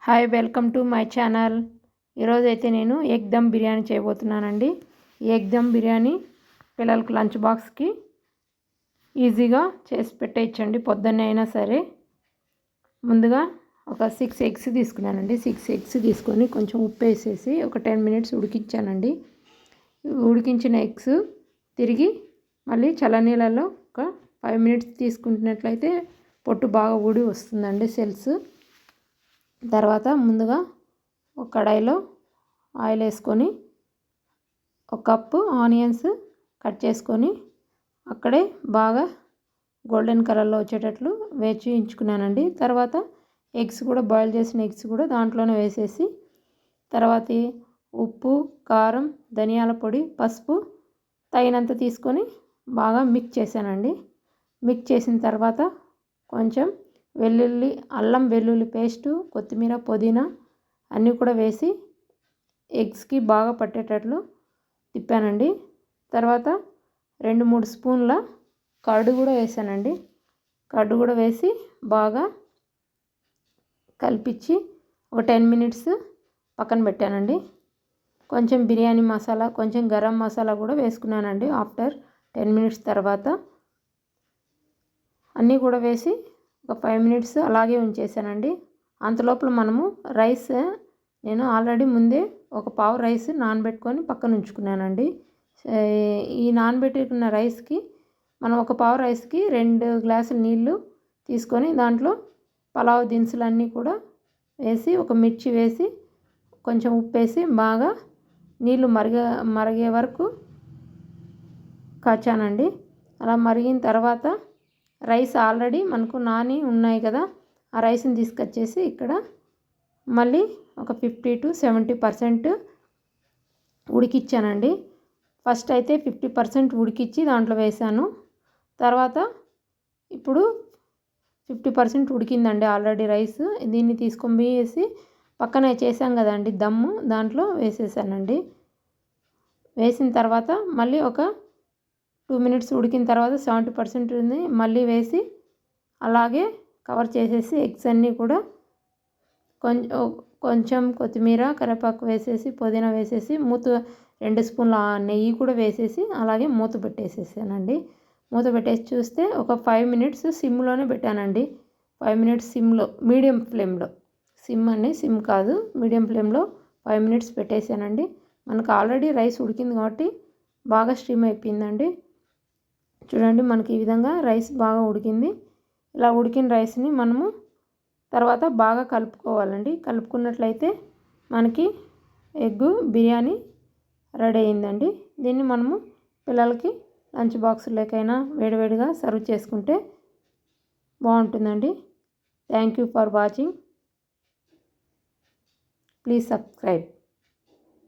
Hi, welcome to my channel. ఈరోజు అయితే నేను ఎగ్ దమ్ బిర్యానీ చేయబోతున్నానండి. ఈ ఎగ్ దమ్ బిర్యానీ పిల్లలకు లంచ్ బాక్స్కి ఈజీగా చేసి పెట్టేయచ్చండి. పొద్దున్నే అయినా సరే. ముందుగా ఒక 6 ఎగ్స్ తీసుకున్నానండి. 6 ఎగ్స్ తీసుకొని కొంచెం ఉప్పు వేసేసి ఒక 10 మినిట్స్ ఉడికించానండి. ఉడికించిన ఎగ్స్ తిరిగి మళ్ళీ చల్లనీళ్ళలో ఒక 5 మినిట్స్ తీసుకుంటున్నట్లయితే పొట్టు బాగా ఊడి వస్తుందండి, సెల్స్. తర్వాత ముందుగా ఒక కడాయిలో ఆయిల్ వేసుకొని ఒక కప్పు ఆనియన్స్ కట్ చేసుకొని అక్కడే బాగా గోల్డెన్ కలర్లో వచ్చేటట్లు వేయించుకున్నానండి. తర్వాత ఎగ్స్ కూడా బాయిల్ చేసిన ఎగ్స్ కూడా దాంట్లోనే వేసేసి తర్వాత ఉప్పు, కారం, ధనియాల పొడి, పసుపు తగినంత తీసుకొని బాగా మిక్స్ చేశానండి. మిక్స్ చేసిన తర్వాత కొంచెం అల్లం వెల్లుల్లి పేస్టు, కొత్తిమీర, పుదీనా అన్నీ కూడా వేసి ఎగ్స్కి బాగా పట్టేటట్లు తిప్పానండి. తర్వాత 2-3 స్పూన్ల కర్డ్ కూడా వేసానండి. కర్డ్ కూడా వేసి బాగా కలిపించి ఒక 10 మినిట్స్ పక్కన పెట్టానండి. కొంచెం బిర్యానీ మసాలా, కొంచెం గరం మసాలా కూడా వేసుకున్నానండి. ఆఫ్టర్ 10 మినిట్స్ తర్వాత అన్నీ కూడా వేసి ఒక 5 మినిట్స్ అలాగే ఉంచేసానండి. అంతలోపల మనము నేను ఆల్రెడీ ముందే ఒక పావు రైస్ నానబెట్టుకొని పక్కన ఉంచుకున్నానండి. ఈ నానబెట్టుకున్న రైస్కి మనం ఒక పావు రైస్కి 2 గ్లాసుల నీళ్ళు తీసుకొని దాంట్లో పలావ్ దినుసులన్నీ కూడా వేసి ఒక మిర్చి వేసి కొంచెం ఉప్పు వేసి బాగా నీళ్ళు మరిగే వరకు కాచానండి. అలా మరిగిన తర్వాత రైస్ ఆల్రెడీ మనకు నాని ఉన్నాయి కదా, ఆ రైస్ని తీసుకొచ్చేసి ఇక్కడ మళ్ళీ ఒక 50-70% ఉడికిచ్చానండి. ఫస్ట్ అయితే 50% ఉడికిచ్చి దాంట్లో వేసాను. తర్వాత ఇప్పుడు 50% ఉడికిందండి ఆల్రెడీ రైస్. దీన్ని తీసుకొని వేసి పక్కనే చేసాం కదండి దమ్ము, దాంట్లో వేసేసానండి. వేసిన తర్వాత మళ్ళీ ఒక 2 మినిట్స్ ఉడికిన తర్వాత 70% మళ్ళీ వేసి అలాగే కవర్ చేసేసి ఎగ్స్ అన్నీ కూడా కొంచెం కొత్తిమీర, కరివేపాకు వేసేసి పుదీనా వేసేసి 2 స్పూన్ల నెయ్యి కూడా వేసేసి అలాగే మూత పెట్టేసేసానండి. మూత పెట్టేసి చూస్తే ఒక 5 మినిట్స్ సిమ్లోనే పెట్టానండి. 5 మినిట్స్ సిమ్లో, మీడియం ఫ్లేమ్లో, సిమ్ కాదు మీడియం ఫ్లేమ్లో 5 మినిట్స్ పెట్టేసానండి. మనకు ఆల్రెడీ రైస్ ఉడికింది కాబట్టి బాగా స్టీమ్ అయిపోయిందండి. చూడండి, మనకి ఈ విధంగా రైస్ బాగా ఉడికింది. ఇలా ఉడికిన రైస్ని మనము తర్వాత బాగా కలుపుకోవాలండి. కలుపుకున్నట్లయితే మనకి ఎగ్ బిర్యానీ రెడీ అయిందండి. దీన్ని మనము పిల్లలకి లంచ్ బాక్స్లోకైనా వేడివేడిగా సర్వ్ చేసుకుంటే బాగుంటుందండి. Thank you for watching. Please subscribe.